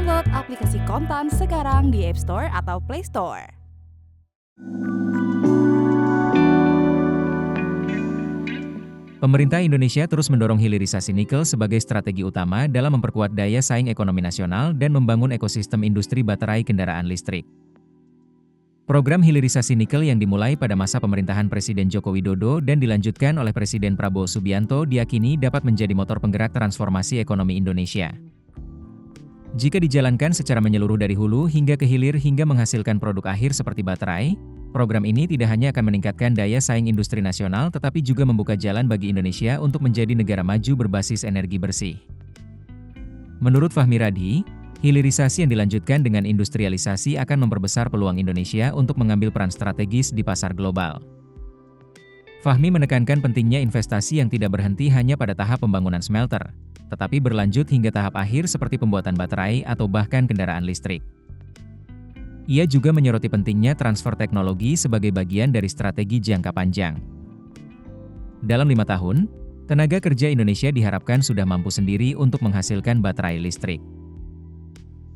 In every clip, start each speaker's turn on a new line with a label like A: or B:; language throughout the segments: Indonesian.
A: Download aplikasi Kontan sekarang di App Store atau Play Store.
B: Pemerintah Indonesia terus mendorong hilirisasi nikel sebagai strategi utama dalam memperkuat daya saing ekonomi nasional dan membangun ekosistem industri baterai kendaraan listrik. Program hilirisasi nikel yang dimulai pada masa pemerintahan Presiden Joko Widodo dan dilanjutkan oleh Presiden Prabowo Subianto diyakini dapat menjadi motor penggerak transformasi ekonomi Indonesia. Jika dijalankan secara menyeluruh dari hulu hingga ke hilir hingga menghasilkan produk akhir seperti baterai, program ini tidak hanya akan meningkatkan daya saing industri nasional tetapi juga membuka jalan bagi Indonesia untuk menjadi negara maju berbasis energi bersih. Menurut Fahmi Radhi, hilirisasi yang dilanjutkan dengan industrialisasi akan memperbesar peluang Indonesia untuk mengambil peran strategis di pasar global. Fahmi menekankan pentingnya investasi yang tidak berhenti hanya pada tahap pembangunan smelter, tetapi berlanjut hingga tahap akhir seperti pembuatan baterai atau bahkan kendaraan listrik. Ia juga menyoroti pentingnya transfer teknologi sebagai bagian dari strategi jangka panjang. Dalam 5 tahun, tenaga kerja Indonesia diharapkan sudah mampu sendiri untuk menghasilkan baterai listrik.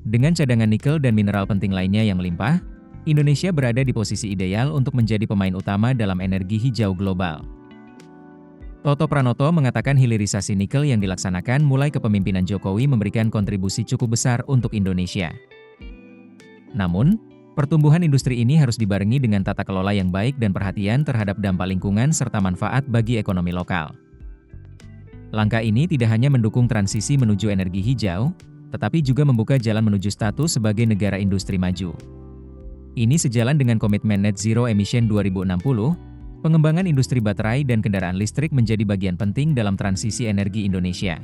B: Dengan cadangan nikel dan mineral penting lainnya yang melimpah, Indonesia berada di posisi ideal untuk menjadi pemain utama dalam energi hijau global. Toto Pranoto mengatakan hilirisasi nikel yang dilaksanakan mulai kepemimpinan Jokowi memberikan kontribusi cukup besar untuk Indonesia. Namun, pertumbuhan industri ini harus dibarengi dengan tata kelola yang baik dan perhatian terhadap dampak lingkungan serta manfaat bagi ekonomi lokal. Langkah ini tidak hanya mendukung transisi menuju energi hijau, tetapi juga membuka jalan menuju status sebagai negara industri maju. Ini sejalan dengan komitmen Net Zero Emission 2060, pengembangan industri baterai dan kendaraan listrik menjadi bagian penting dalam transisi energi Indonesia.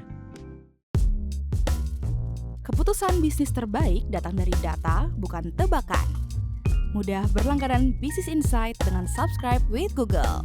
A: Keputusan bisnis terbaik datang dari data, bukan tebakan. Mudah berlangganan Business Insight dengan subscribe with Google.